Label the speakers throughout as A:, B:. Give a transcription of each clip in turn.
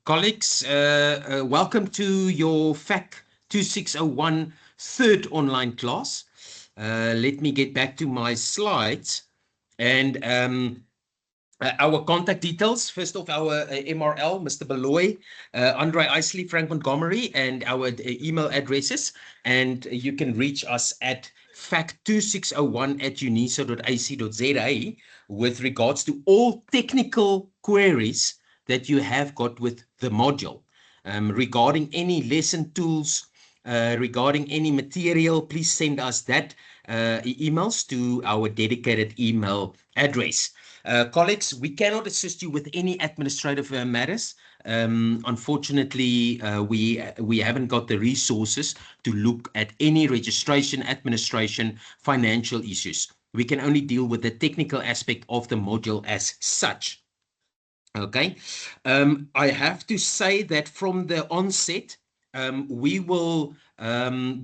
A: Colleagues, welcome to your FAC 2601 third online class. Let me get back to my slides and our contact details. First off, our MRL, Mr. Beloy, Andre Isley, Frank Montgomery, and our email addresses. And you can reach us at fact2601@uniso.ac.za with regards to all technical queries that you have got with the module. Regarding any lesson tools, regarding any material, please send us that emails to our dedicated email address. Colleagues, we cannot assist you with any administrative matters. Unfortunately, we haven't got the resources to look at any registration, administration, financial issues. We can only deal with the technical aspect of the module as such. Okay. I have to say that from the onset, we will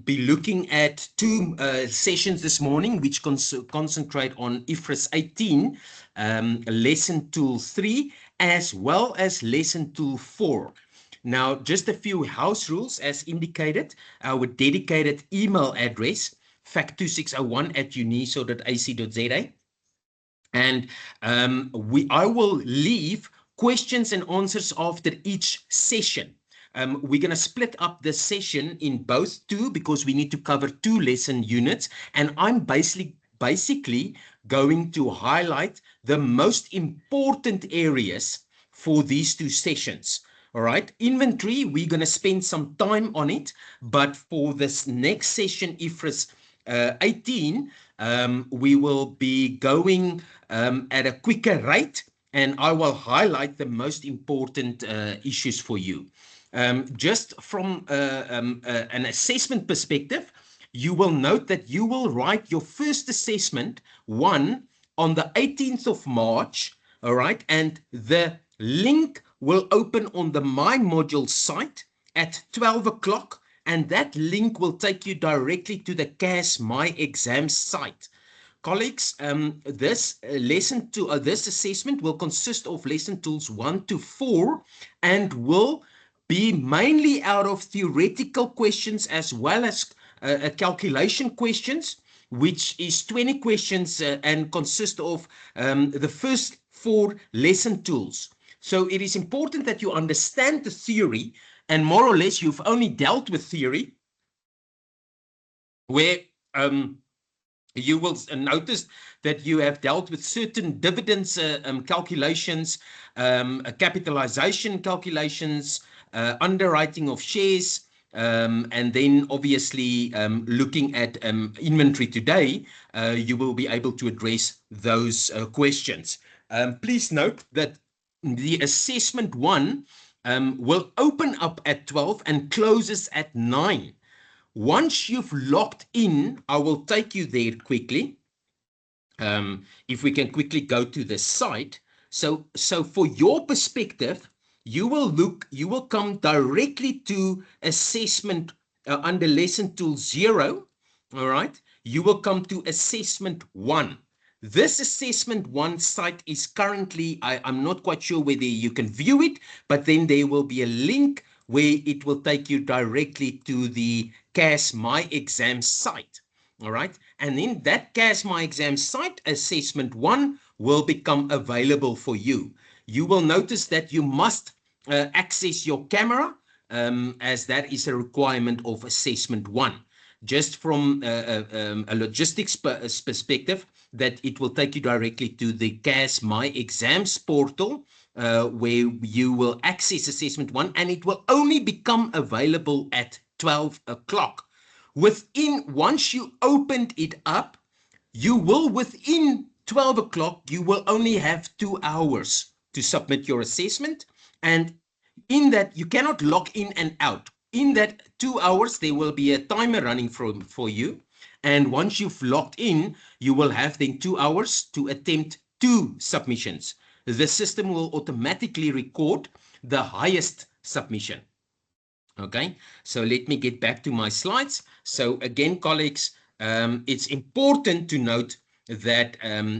A: be looking at two sessions this morning, which concentrate on IFRS 18, lesson tool 3, as well as lesson tool 4. Now, just a few house rules as indicated. Our dedicated email address, fact2601@uniso.ac.za. And I will leave questions and answers after each session. We're going to split up the session in both two because we need to cover two lesson units. And I'm basically going to highlight the most important areas for these two sessions. All right. Inventory, we're going to spend some time on it. But for this next session, IFRS 18, we will be going at a quicker rate, and I will highlight the most important issues for you. Just from an assessment perspective, you will note that you will write your first assessment 1 on the 18th of March, all right, and the link will open on the My Module site at 12 o'clock, and that link will take you directly to the CAS My Exam site. Colleagues, this assessment will consist of lesson tools 1 to 4 and will be mainly out of theoretical questions as well as calculation questions, which is 20 questions and consist of the first 4 lesson tools. So it is important that you understand the theory, and more or less you've only dealt with theory, where you will notice that you have dealt with certain dividends calculations, capitalization calculations, underwriting of shares, and then obviously looking at inventory today, you will be able to address those questions. Please note that the assessment 1 will open up at 12 and closes at 9. Once you've logged in, I will take you there quickly. If we can quickly go to the site. So for your perspective, you will come directly to assessment under lesson tool 0. All right. You will come to assessment 1. This assessment 1 site is currently, I'm not quite sure whether you can view it, but then there will be a link where it will take you directly to the CAS My Exam site. All right. And then that CAS My Exam site, assessment 1, will become available for you. You will notice that you must access your camera, as that is a requirement of assessment 1. Just from a logistics perspective, that it will take you directly to the CAS My Exams portal, where you will access assessment 1, and it will only become available at 12 o'clock. Once you opened it up, you will within 12 o'clock, you will only have 2 hours to submit your assessment. And in that, you cannot log in and out. In that 2 hours, there will be a timer running for you. And once you've logged in, you will have then 2 hours to attempt 2 submissions. The system will automatically record the highest submission. Okay, so let me get back to my slides. So again, colleagues, it's important to note that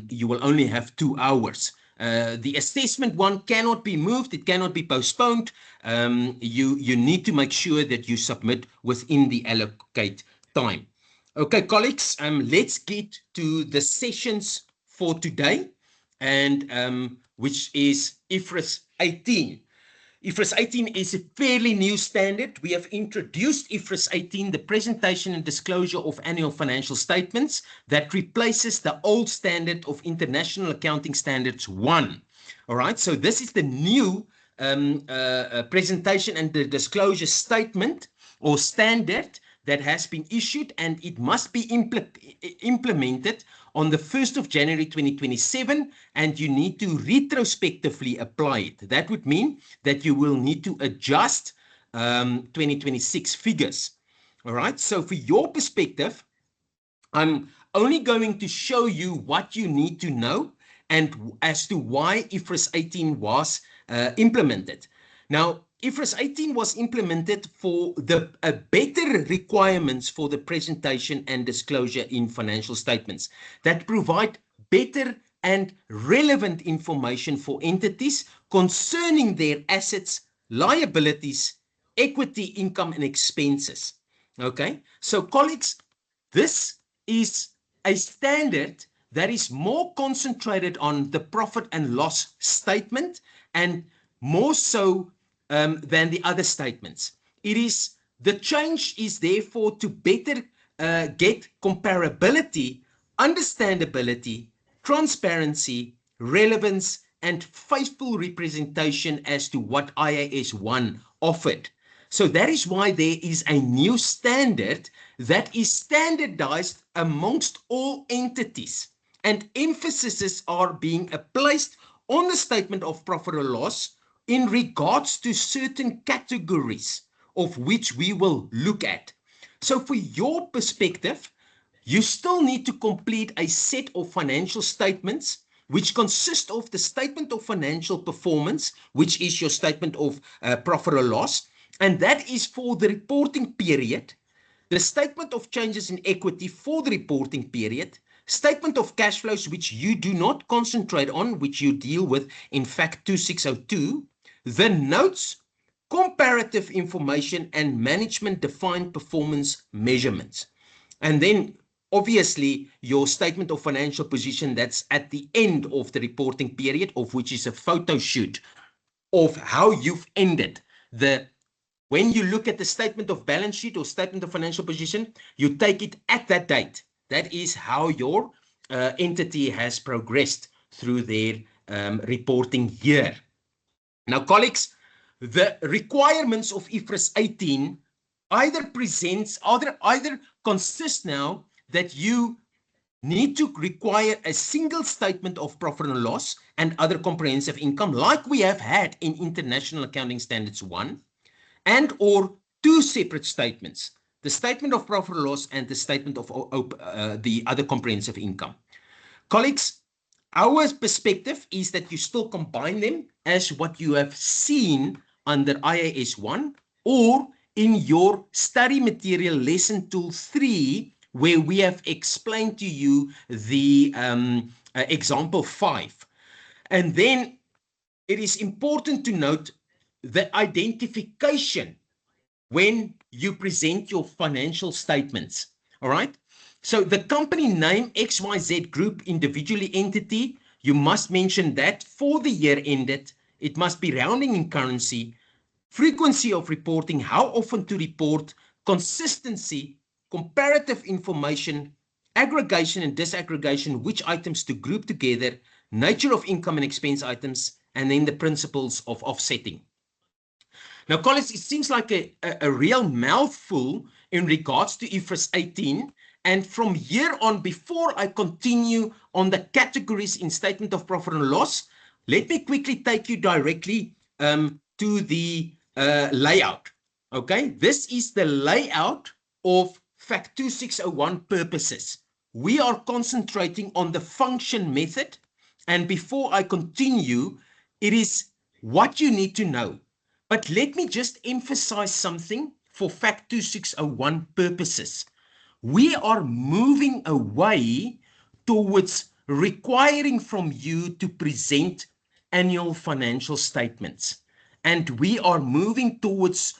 A: you will only have 2 hours The assessment one cannot be moved. It cannot be postponed. You need to make sure that you submit within the allocate time. Okay, colleagues, let's get to the sessions for today, and which is IFRS 18. IFRS 18 is a fairly new standard. We have introduced IFRS 18, the presentation and disclosure of annual financial statements, that replaces the old standard of International Accounting Standards 1. All right, so this is the new presentation and the disclosure statement or standard that has been issued, and it must be implemented on the 1st of January 2027, and you need to retrospectively apply it. That would mean that you will need to adjust 2026 figures. All right, so for your perspective, I'm only going to show you what you need to know and as to why IFRS 18 was implemented. Now, IFRS 18 was implemented for the better requirements for the presentation and disclosure in financial statements that provide better and relevant information for entities concerning their assets, liabilities, equity, income, and expenses. Okay, so colleagues, this is a standard that is more concentrated on the profit and loss statement and more so than the other statements. The change is therefore to better get comparability, understandability, transparency, relevance, and faithful representation as to what IAS 1 offered. So that is why there is a new standard that is standardized amongst all entities, and emphases are being placed on the statement of profit or loss in regards to certain categories of which we will look at. So for your perspective, you still need to complete a set of financial statements which consist of the statement of financial performance, which is your statement of profit or loss, and that is for the reporting period, the statement of changes in equity for the reporting period, statement of cash flows, which you do not concentrate on, which you deal with in FAC 2602, the notes, comparative information, and management defined performance measurements. And then obviously your statement of financial position that's at the end of the reporting period, of which is a photo shoot of how you've ended when you look at the statement of balance sheet or statement of financial position, you take it at that date. That is how your entity has progressed through their reporting year. Now, colleagues, the requirements of IFRS 18 either consist now that you need to require a single statement of profit and loss and other comprehensive income, like we have had in International Accounting Standards 1, and or two separate statements, the statement of profit or loss and the statement of the other comprehensive income. Colleagues, our perspective is that you still combine them as what you have seen under IAS 1 or in your study material lesson tool 3, where we have explained to you the example 5. And then it is important to note the identification when you present your financial statements. All right. So the company name XYZ Group individually entity, you must mention that for the year ended. It must be rounding in currency, frequency of reporting, how often to report, consistency, comparative information, aggregation and disaggregation, which items to group together, nature of income and expense items, and then the principles of offsetting. Now, colleagues, it seems like a real mouthful in regards to IFRS 18. And from here on, before I continue on the categories in statement of profit and loss, let me quickly take you directly to the layout. Okay, this is the layout of FAC 2601 purposes. We are concentrating on the function method. And before I continue, it is what you need to know. But let me just emphasize something for FAC 2601 purposes. We are moving away towards requiring from you to present annual financial statements. And we are moving towards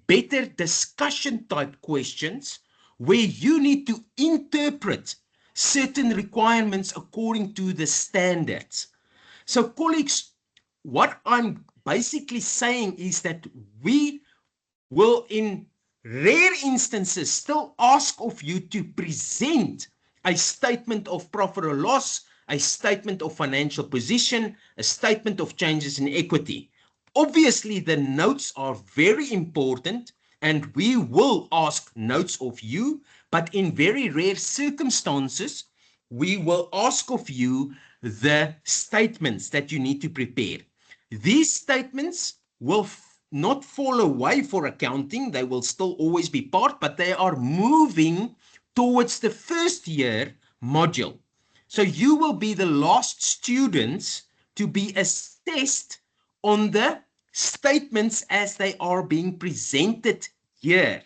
A: better discussion type questions where you need to interpret certain requirements according to the standards. So colleagues, what I'm basically saying is that we will in rare instances still ask of you to present a statement of profit or loss, a statement of financial position, a statement of changes in equity. Obviously, the notes are very important and we will ask notes of you, but in very rare circumstances, we will ask of you the statements that you need to prepare. These statements will not fall away for accounting. They will still always be part, but they are moving towards the first year module. So you will be the last students to be assessed on the statements as they are being presented here.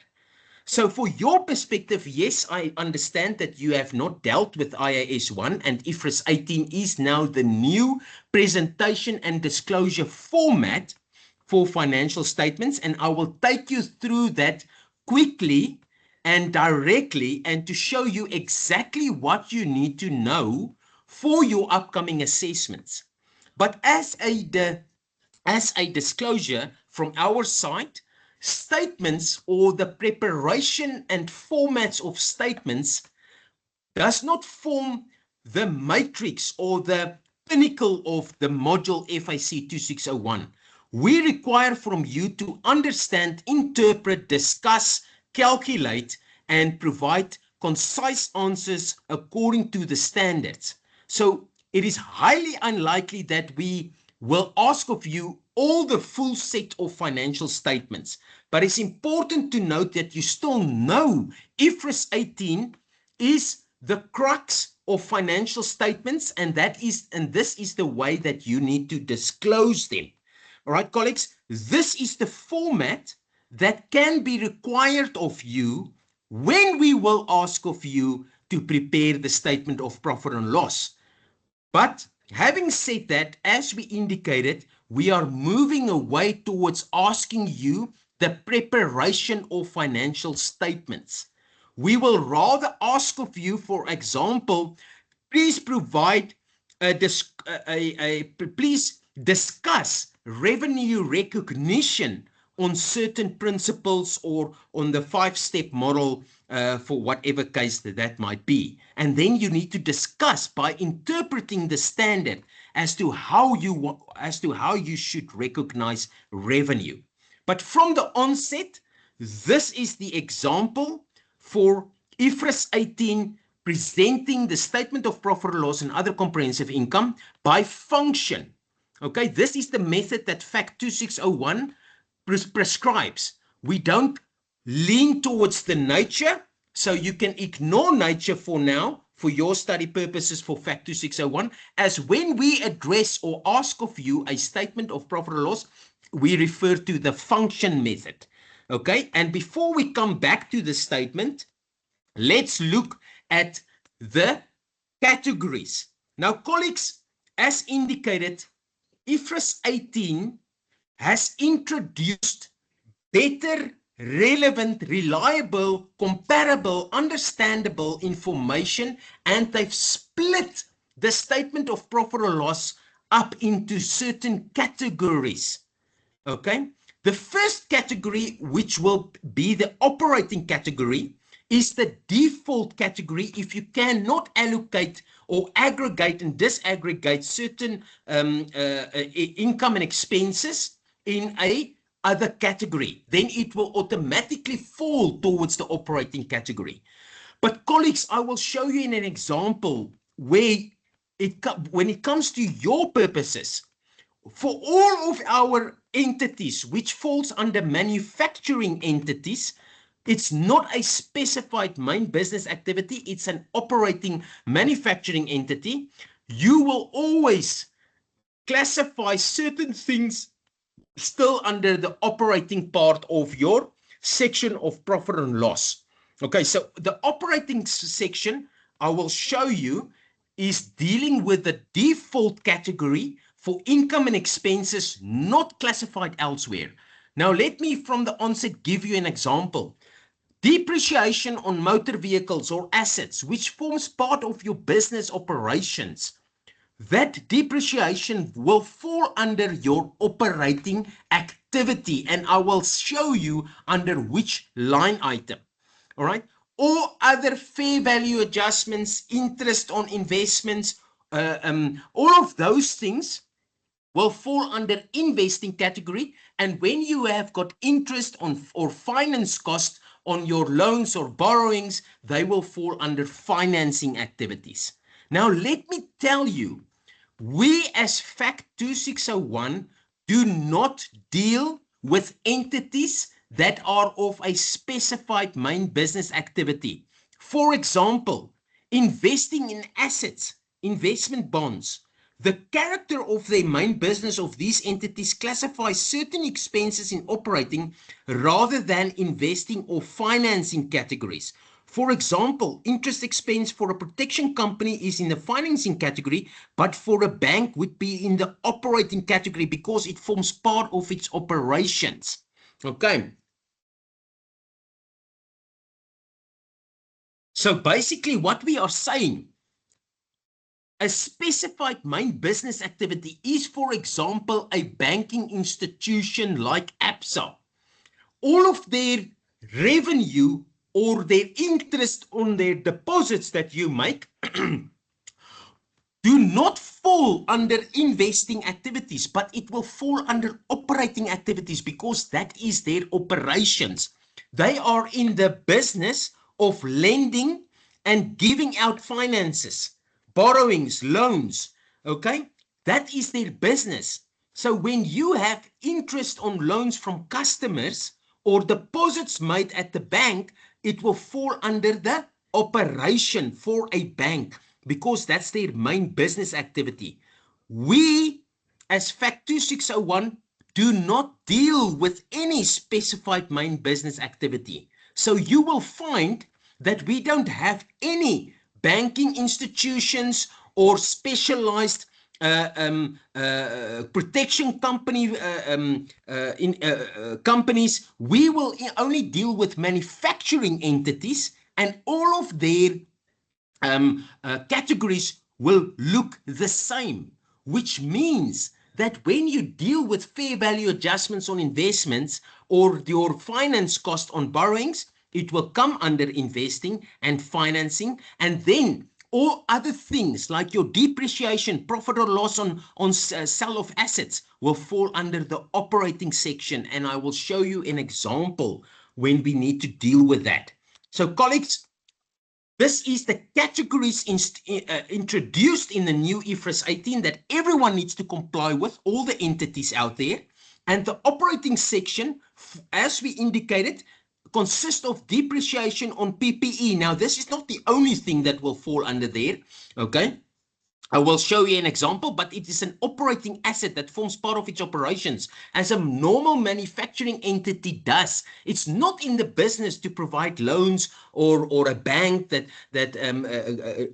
A: So for your perspective, yes, I understand that you have not dealt with IAS 1 and IFRS 18 is now the new presentation and disclosure format for financial statements. And I will take you through that quickly and directly and to show you exactly what you need to know for your upcoming assessments. But as a disclosure from our side, statements or the preparation and formats of statements does not form the matrix or the pinnacle of the module FAC 2601. We require from you to understand, interpret, discuss, calculate, and provide concise answers according to the standards. So it is highly unlikely that we will ask of you all the full set of financial statements. But it's important to note that you still know IFRS 18 is the crux of financial statements, and this is the way that you need to disclose them. All right, colleagues, this is the format that can be required of you when we will ask of you to prepare the statement of profit and loss. But having said that, as we indicated, we are moving away towards asking you the preparation of financial statements. We will rather ask of you, for example, please provide please discuss revenue recognition on certain principles or on the 5-step model for whatever case that might be. And then you need to discuss by interpreting the standard as to how you should recognize revenue. But from the onset, this is the example for IFRS 18 presenting the statement of profit or loss and other comprehensive income by function. Okay, this is the method that FAC 2601 prescribes. We don't lean towards the nature, so you can ignore nature for now for your study purposes for FAC 2601, as when we address or ask of you a statement of profit or loss, we refer to the function method. Okay, and before we come back to the statement, let's look at the categories. Now, colleagues, as indicated, IFRS 18 has introduced better, relevant, reliable, comparable, understandable information, and they've split the statement of profit or loss up into certain categories. Okay, the first category, which will be the operating category, is the default category if you cannot allocate or aggregate and disaggregate certain income and expenses in a other category, then it will automatically fall towards the operating category. But colleagues, I will show you in an example where when it comes to your purposes, for all of our entities which falls under manufacturing entities, it's not a specified main business activity, it's an operating manufacturing entity. You will always classify certain things still under the operating part of your section of profit and loss. Okay, so the operating section I will show you is dealing with the default category for income and expenses not classified elsewhere. Now, let me from the onset give you an example. Depreciation on motor vehicles or assets, which forms part of your business operations, that depreciation will fall under your operating activity, and I will show you under which line item. All right. Or other fair value adjustments, interest on investments, all of those things will fall under investing category. And when you have got interest on or finance cost on your loans or borrowings, they will fall under financing activities. Now, let me tell you, we as FACT 2601 do not deal with entities that are of a specified main business activity. For example, investing in assets, investment bonds. The character of the main business of these entities classifies certain expenses in operating rather than investing or financing categories. For example, interest expense for a protection company is in the financing category, but for a bank would be in the operating category because it forms part of its operations. Okay. So basically what we are saying, a specified main business activity is, for example, a banking institution like Absa. All of their revenue or their interest on their deposits that you make do not fall under investing activities, but it will fall under operating activities because that is their operations. They are in the business of lending and giving out finances, borrowings, loans, okay? That is their business. So when you have interest on loans from customers or deposits made at the bank, it will fall under the operation for a bank because that's their main business activity. We, as FACT 2601, do not deal with any specified main business activity. So you will find that we don't have any banking institutions or specialized protection company companies. We will only deal with manufacturing entities, and all of their categories will look the same, which means that when you deal with fair value adjustments on investments or your finance cost on borrowings, it will come under investing and financing, and then all other things like your depreciation, profit or loss on sale of assets will fall under the operating section, and I will show you an example when we need to deal with that. So colleagues, this is the categories introduced in the new IFRS 18 that everyone needs to comply with, all the entities out there. And the operating section, as we indicated, consists of depreciation on PPE. Now, this is not the only thing that will fall under there, okay? I will show you an example, but it is an operating asset that forms part of its operations as a normal manufacturing entity does. It's not in the business to provide loans or a bank that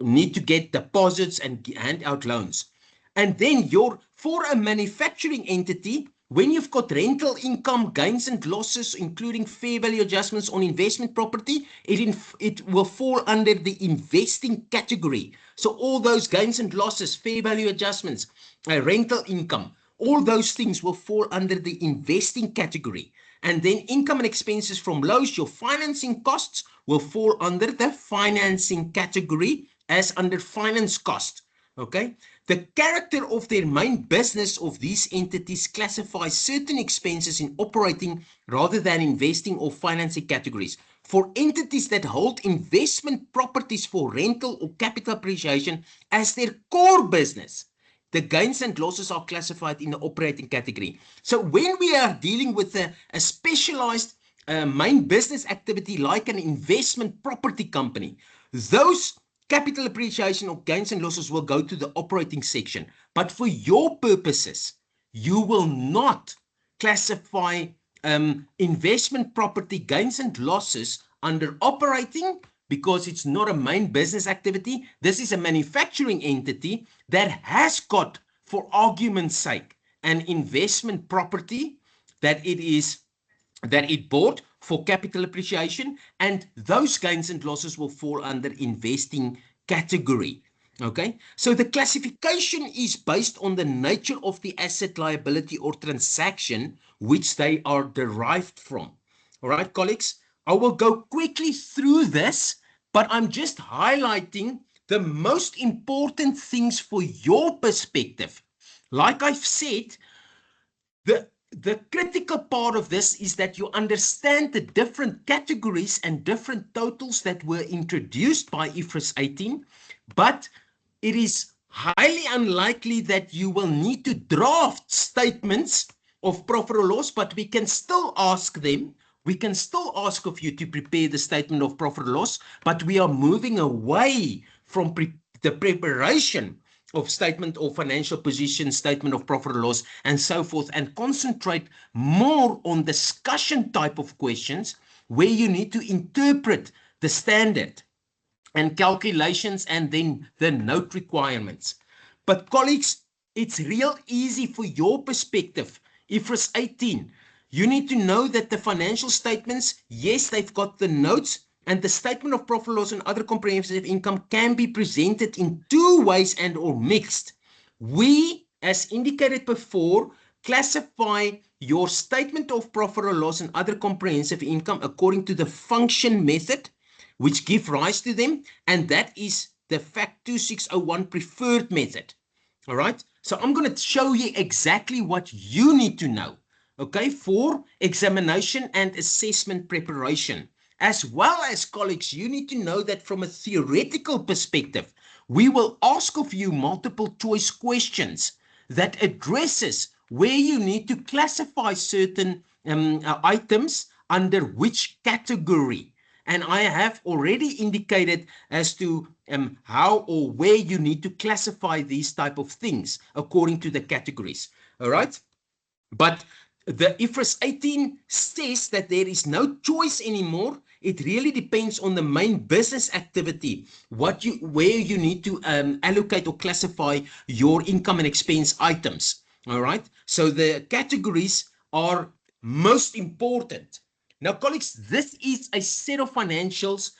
A: need to get deposits and hand out loans. And then for a manufacturing entity, when you've got rental income, gains and losses, including fair value adjustments on investment property, it will fall under the investing category. So all those gains and losses, fair value adjustments, rental income, all those things will fall under the investing category. And then income and expenses from loans, your financing costs will fall under the financing category as under finance cost. Okay. The character of their main business of these entities classifies certain expenses in operating rather than investing or financing categories. For entities that hold investment properties for rental or capital appreciation as their core business, the gains and losses are classified in the operating category. So when we are dealing with a specialized main business activity like an investment property company, those capital appreciation or gains and losses will go to the operating section. But for your purposes, you will not classify investment property gains and losses under operating because it's not a main business activity. This is a manufacturing entity that has got for argument's sake, an investment property that it bought for capital appreciation, and those gains and losses will fall under investing category. Okay, so the classification is based on the nature of the asset, liability, or transaction which they are derived from. All right, colleagues, I will go quickly through this, but I'm just highlighting the most important things for your perspective. Like I've said, the critical part of this is that you understand the different categories and different totals that were introduced by IFRS 18, but it is highly unlikely that you will need to draft statements of profit or loss, but we can still ask them. We can still ask of you to prepare the statement of profit or loss, but we are moving away from the preparation of statement of financial position, statement of profit or loss, and so forth, and concentrate more on discussion type of questions where you need to interpret the standard and calculations and then the note requirements. But colleagues, it's real easy for your perspective. IFRS 18, you need to know that the financial statements, yes, they've got the notes, and the statement of profit, loss, and other comprehensive income can be presented in two ways and or mixed. We, as indicated before, classify your statement of profit or loss and other comprehensive income according to the function method, which give rise to them, and that is the FACT 2601 preferred method. All right, so I'm going to show you exactly what you need to know, okay, for examination and assessment preparation. As well as, colleagues, you need to know that from a theoretical perspective, we will ask of you multiple choice questions that addresses where you need to classify certain items under which category. And I have already indicated as to how or where you need to classify these type of things according to the categories. All right. But the IFRS 18 says that there is no choice anymore. It really depends on the main business activity, where you need to allocate or classify your income and expense items. All right. So the categories are most important. Now, colleagues, this is a set of financials,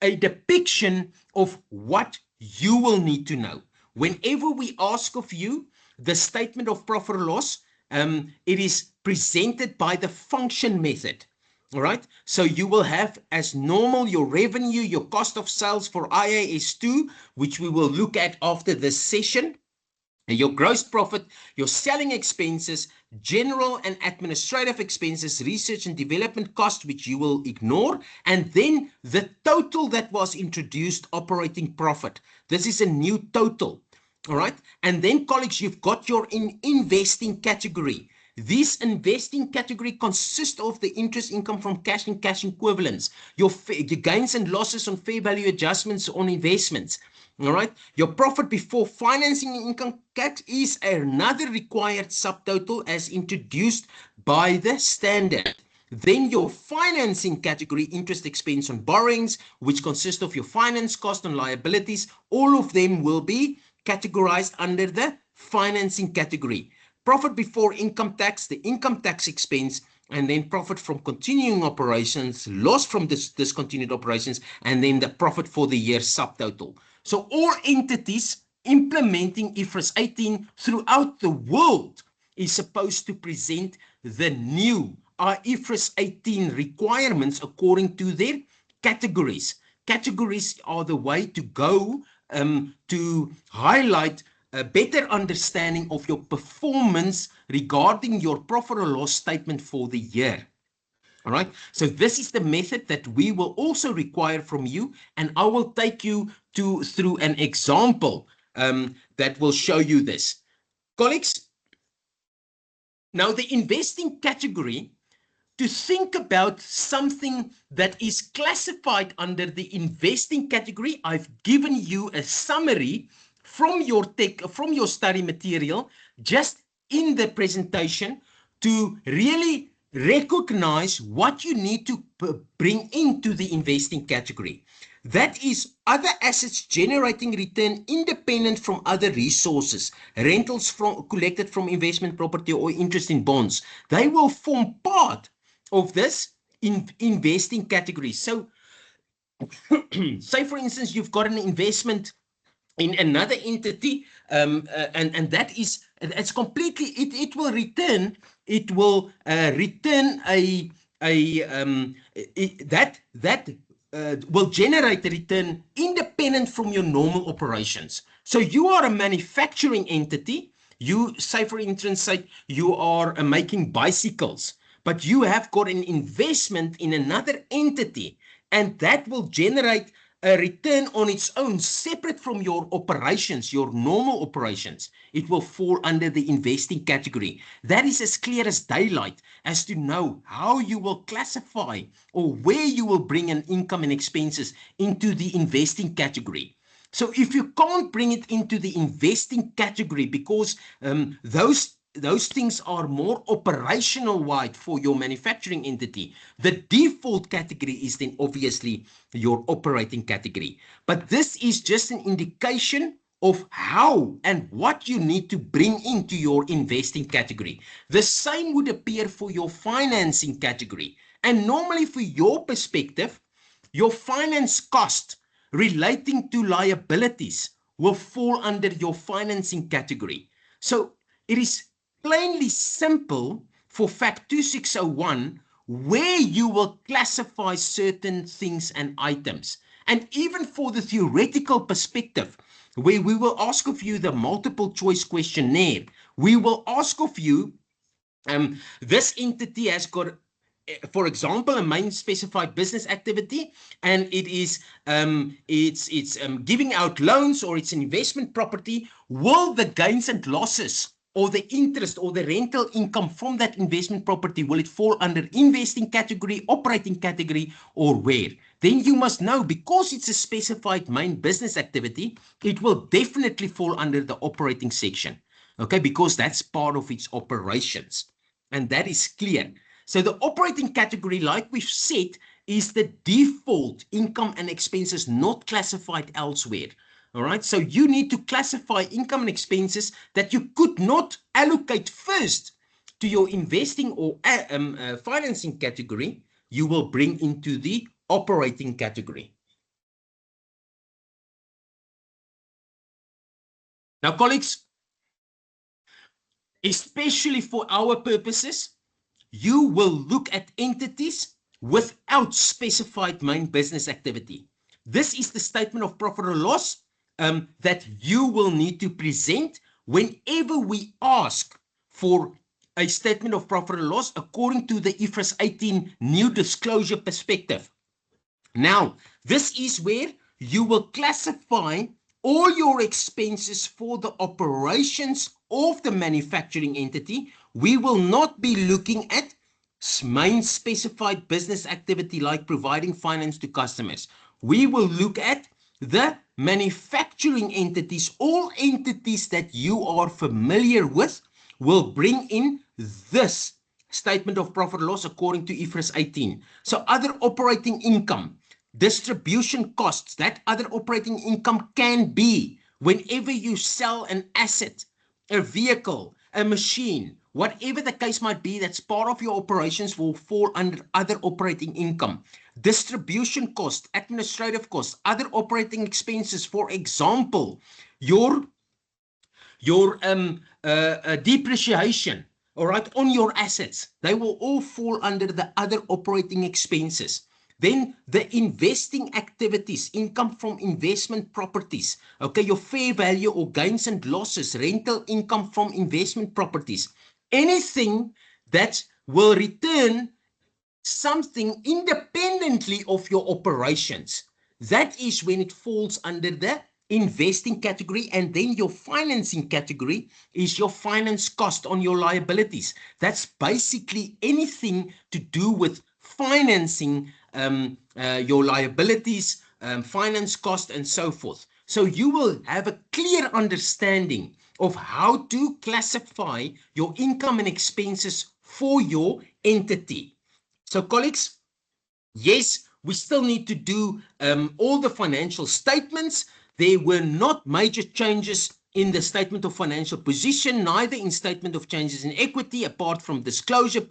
A: a depiction of what you will need to know. Whenever we ask of you the statement of profit or loss, it is presented by the function method. All right. So you will have as normal your revenue, your cost of sales for IAS 2, which we will look at after this session. Your gross profit, your selling expenses, general and administrative expenses, research and development costs, which you will ignore, and then the total that was introduced, operating profit. This is a new total. All right. And then, colleagues, you've got your investing category. This investing category consists of the interest income from cash and cash equivalents, your gains and losses on fair value adjustments on investments. All right. Your profit before financing income tax is another required subtotal as introduced by the standard. Then your financing category, interest expense on borrowings, which consists of your finance cost and liabilities, all of them will be categorized under the financing category. Profit before income tax, the income tax expense, and then profit from continuing operations, loss from discontinued operations, and then the profit for the year subtotal. So all entities implementing IFRS 18 throughout the world is supposed to present the new IFRS 18 requirements according to their categories. Categories are the way to go to highlight a better understanding of your performance regarding your profit or loss statement for the year. All right. So this is the method that we will also require from you, and I will take you through an example that will show you this. Colleagues, now the investing category, to think about something that is classified under the investing category, I've given you a summary from your study material just in the presentation to really recognize what you need to bring into the investing category. That is other assets generating return independent from other resources, rentals from collected from investment property or interest in bonds. They will form part of this investing category. So say for instance, you've got an investment in another entity, and that is, it's completely, it will return, it will return that will generate a return independent from your normal operations. So you are a manufacturing entity. You say, for instance, say you are making bicycles, but you have got an investment in another entity, and that will generate a return on its own, separate from your operations, your normal operations. It will fall under the investing category. That is as clear as daylight as to know how you will classify or where you will bring an income and expenses into the investing category. So if you can't bring it into the investing category because those things are more operational wide for your manufacturing entity, the default category is then obviously your operating category. But this is just an indication of how and what you need to bring into your investing category. The same would appear for your financing category. And normally, for your perspective, your finance cost relating to liabilities will fall under your financing category. So it is plainly simple for fact 2601 where you will classify certain things and items. And even for the theoretical perspective, where we will ask of you the multiple choice questionnaire, we will ask of you, this entity has got, for example, a main specified business activity, and it is it's giving out loans, or it's an investment property. Will the gains and losses or the interest or the rental income from that investment property, will it fall under investing category, operating category, or where? Then you must know, because it's a specified main business activity, it will definitely fall under the operating section, okay, because that's part of its operations, and that is clear. So the operating category, like we've said, is the default income and expenses not classified elsewhere. All right. So you need to classify income and expenses that you could not allocate first to your investing or financing category. You will bring into the operating category. Now, colleagues, especially for our purposes, you will look at entities without specified main business activity. This is the statement of profit or loss that you will need to present whenever we ask for a statement of profit or loss according to the IFRS 18 new disclosure perspective. Now, this is where you will classify all your expenses for the operations of the manufacturing entity. We will not be looking at main specified business activity like providing finance to customers. We will look at the manufacturing entities. All entities that you are familiar with will bring in this statement of profit or loss according to IFRS 18. So other operating income, distribution costs, that other operating income can be whenever you sell an asset, a vehicle, a machine, whatever the case might be, that's part of your operations, will fall under other operating income. Distribution costs, administrative costs, other operating expenses, for example, your depreciation, all right, on your assets, they will all fall under the other operating expenses. Then the investing activities, income from investment properties, okay, your fair value or gains and losses, rental income from investment properties, anything that will return something independently of your operations. That is when it falls under the investing category. And then your financing category is your finance cost on your liabilities. That's basically anything to do with financing your liabilities, finance cost, and so forth. So you will have a clear understanding of how to classify your income and expenses for your entity. So colleagues, yes, We still need to do all the financial statements. There were not major changes in the statement of financial position, neither in statement of changes in equity, apart from disclosure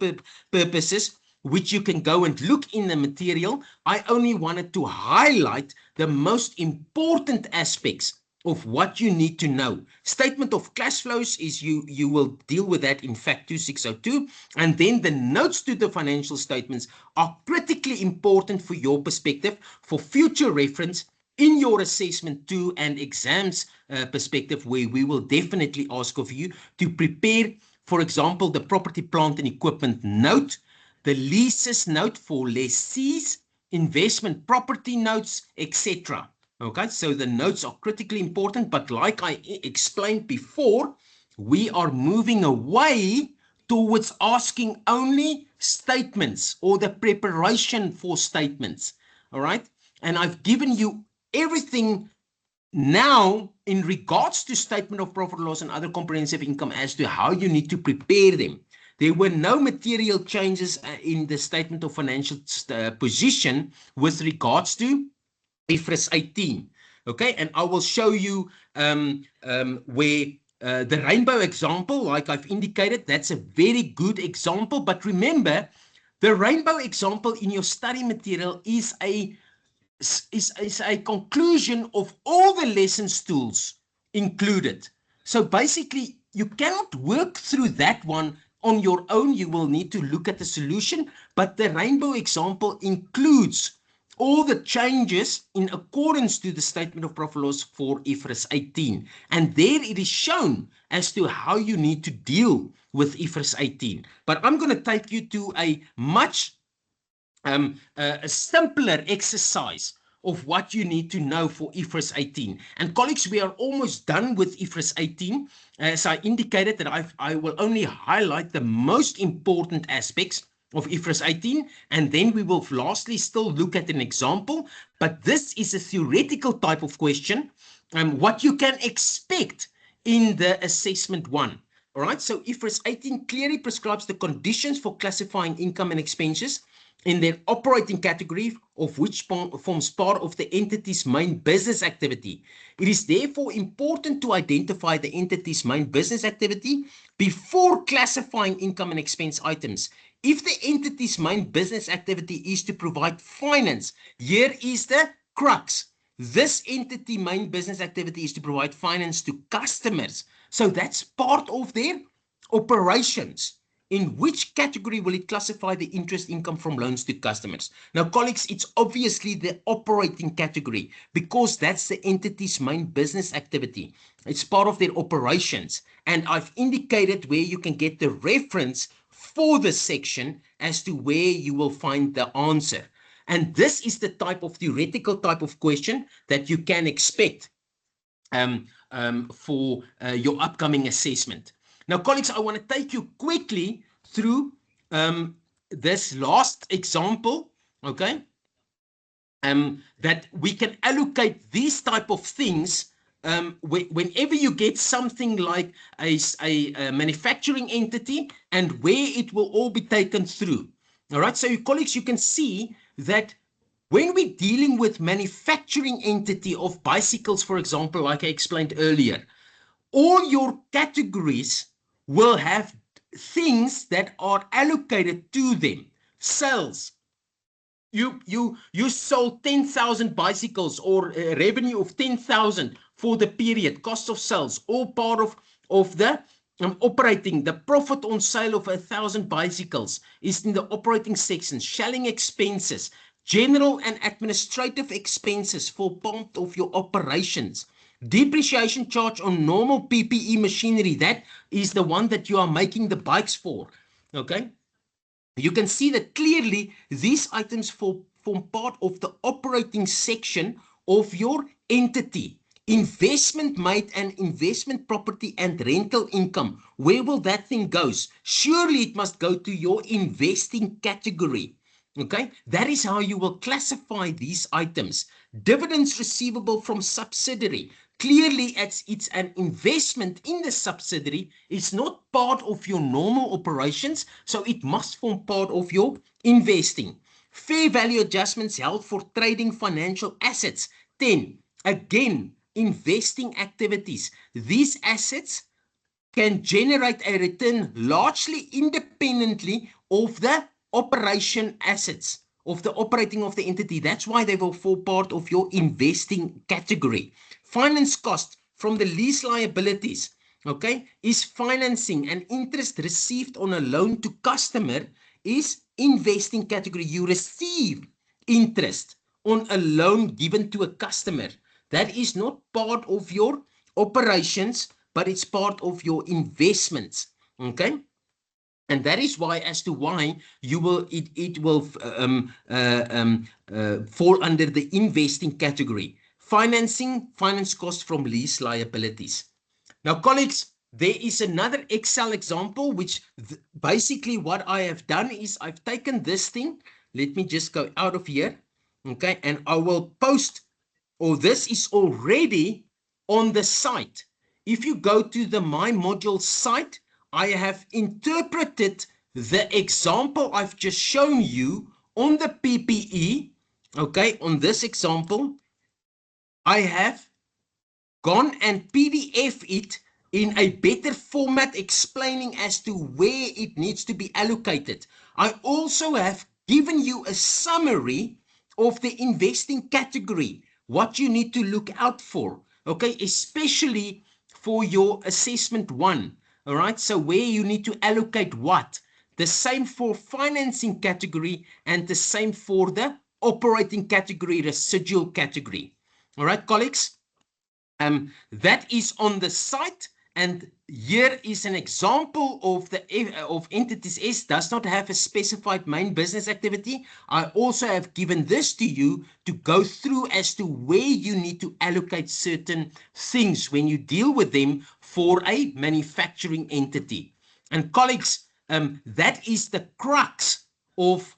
A: purposes, which you can go and look in the material. I only wanted to highlight the most important aspects of what you need to know. Statement of cash flows is you will deal with that in Fact 2602. And then the notes to the financial statements are critically important for your perspective, for future reference in your assessment 2 and exams perspective, where we will definitely ask of you to prepare, for example, the property, plant and equipment note, the leases note for lessees, investment property notes, etc. Okay, so the notes are critically important, but like I explained before, we are moving away towards asking only statements or the preparation for statements. All right, and I've given you everything now in regards to statement of profit or loss and other comprehensive income as to how you need to prepare them. There were no material changes in the statement of financial position with regards to IFRS 18. Okay, and I will show you where the rainbow example, like I've indicated, that's a very good example. But remember, the rainbow example in your study material is a conclusion of all the lessons tools included. So basically, you cannot work through that one on your own. You will need to look at the solution, but the rainbow example includes all the changes in accordance to the statement of profit loss for IFRS 18. And there it is shown as to how you need to deal with IFRS 18. But I'm going to take you to a much a simpler exercise of what you need to know for IFRS 18. And colleagues, we are almost done with IFRS 18. As I indicated that I will only highlight the most important aspects of IFRS 18, and then we will lastly still look at an example. But this is a theoretical type of question, what you can expect in the assessment 1. All right, so IFRS 18 clearly prescribes the conditions for classifying income and expenses in their operating category, of which forms part of the entity's main business activity. It is therefore important to identify the entity's main business activity before classifying income and expense items. If the entity's main business activity is to provide finance, here is the crux. This entity main business activity is to provide finance to customers. So that's part of their operations. In which category will it classify the interest income from loans to customers? Now, colleagues, it's obviously the operating category because that's the entity's main business activity. It's part of their operations. And I've indicated where you can get the reference for this section as to where you will find the answer. And this is the type of theoretical type of question that you can expect for your upcoming assessment. Now, colleagues, I want to take you quickly through this last example, okay, that we can allocate these type of things whenever you get something like a manufacturing entity and where it will all be taken through. All right, so colleagues, you can see that when we're dealing with manufacturing entity of bicycles, for example, like I explained earlier, all your categories will have things that are allocated to them. Sales. You sold 10,000 bicycles or a revenue of 10,000 for the period. Cost of sales, all part of the operating. The profit on sale of 1,000 bicycles is in the operating section. Shelling expenses, general and administrative expenses for part of your operations. Depreciation charge on normal PPE machinery, that is the one that you are making the bikes for. Okay, you can see that clearly these items form part of the operating section of your entity. Investment made and investment property and rental income, where will that thing go? Surely it must go to your investing category. Okay, that is how you will classify these items. Dividends receivable from subsidiary. Clearly, it's an investment in the subsidiary. It's not part of your normal operations, so it must form part of your investing. Fair value adjustments held for trading financial assets. 10. Again, investing activities. These assets can generate a return largely independently of the operation assets, of the operating of the entity. That's why they will fall part of your investing category. Finance cost from the lease liabilities, okay, is financing, and interest received on a loan to customer is investing category. You receive interest on a loan given to a customer. That is not part of your operations, but it's part of your investments. Okay. And that is why, as to why you will, it will fall under the investing category. Financing, finance cost from lease liabilities. Now, colleagues, there is another Excel example, which basically what I have done is I've taken this thing. Let me just go out of here. Okay. And I will post, or this is already on the site. If you go to the My Module site, I have interpreted the example I've just shown you on the PPE. Okay, on this example, I have gone and PDF it in a better format, explaining as to where it needs to be allocated. I also have given you a summary of the investing category, what you need to look out for, okay, especially for your assessment 1. All right, so where you need to allocate what. The same for financing category and the same for the operating category, residual category. All right, colleagues. That is on the site, and here is an example of the of entities S does not have a specified main business activity. I also have given this to you to go through as to where you need to allocate certain things when you deal with them for a manufacturing entity. And colleagues, that is the crux of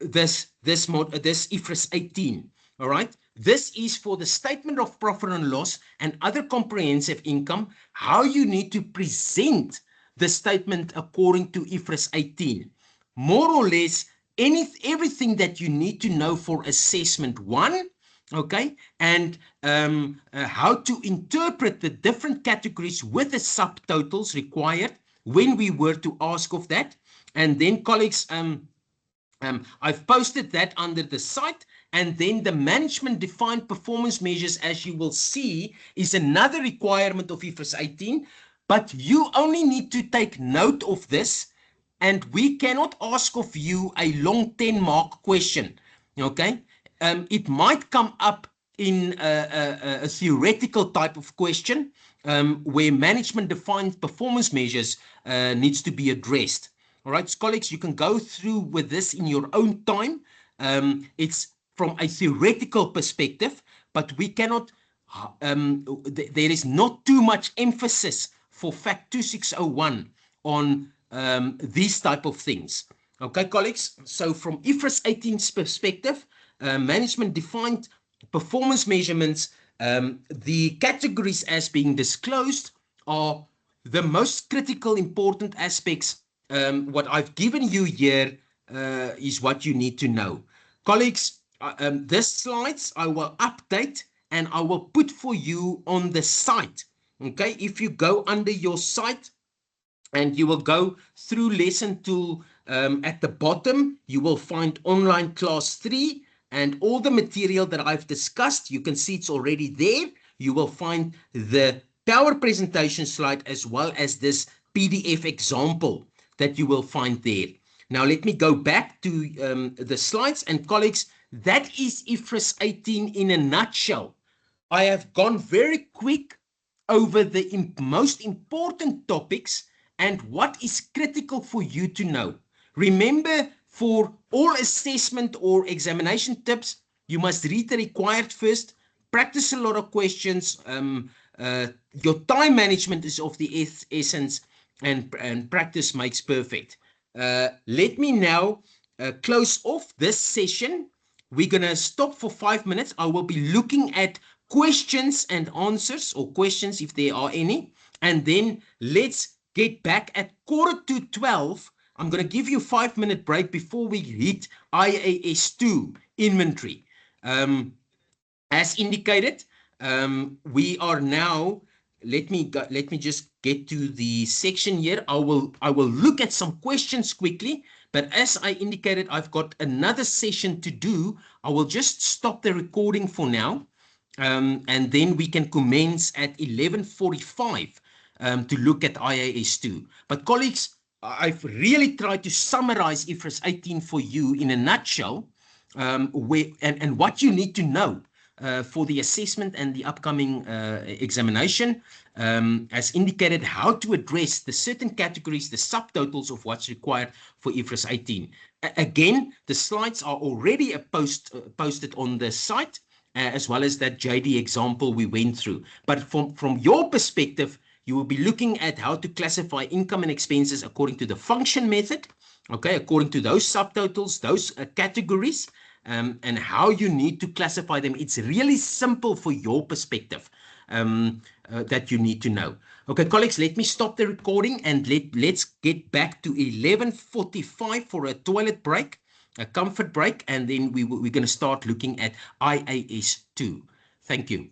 A: this IFRS 18. All right. This is for the statement of profit and loss and other comprehensive income, how you need to present the statement according to IFRS 18. More or less, everything that you need to know for assessment 1, okay, and how to interpret the different categories with the subtotals required when we were to ask of that. And then, colleagues, I've posted that under the site. And then the management defined performance measures, as you will see, is another requirement of IFRS 18, but you only need to take note of this, and we cannot ask of you a long 10-mark question, okay? It might come up in a theoretical type of question where management defined performance measures needs to be addressed. All right, so colleagues, you can go through with this in your own time. It's from a theoretical perspective, but we cannot, there is not too much emphasis for FACT 2601 on these type of things. Okay, colleagues, so from IFRS 18's perspective, management defined performance measurements, the categories as being disclosed are the most critical important aspects. What I've given you here is what you need to know. Colleagues, this slides I will update and I will put for you on the site. Okay, if you go under your site and you will go through lesson tool, at the bottom, you will find online class 3 and all the material that I've discussed. You can see it's already there. You will find the power presentation slide as well as this PDF example that you will find there. Now, let me go back to the slides, and colleagues, that is IFRS 18 in a nutshell. I have gone very quick over the most important topics and what is critical for you to know. Remember, for all assessment or examination tips, you must read the required first, practice a lot of questions. Your time management is of the essence, and practice makes perfect. Let me now close off this session. We're going to stop for 5 minutes. I will be looking at questions and answers, or questions if there are any. And then let's get back at 11:45 I'm going to give you a 5-minute break before we hit IAS 2 inventory. As indicated, we are now, let me just get to the section here. I will look at some questions quickly, but as I indicated, I've got another session to do. I will just stop the recording for now, and then we can commence at 11:45 to look at IAS 2. But colleagues, I've really tried to summarize IFRS 18 for you in a nutshell, and what you need to know for the assessment and the upcoming examination, as indicated, how to address the certain categories, the subtotals of what's required for IFRS 18. Again, the slides are already posted on the site, as well as that JD example we went through. But from your perspective, you will be looking at how to classify income and expenses according to the function method, okay, according to those subtotals, those categories, and how you need to classify them. It's really simple for your perspective that you need to know. Okay, colleagues, let me stop the recording and let's get back to 11:45 for a toilet break, a comfort break, and then we're going to start looking at IAS 2. Thank you.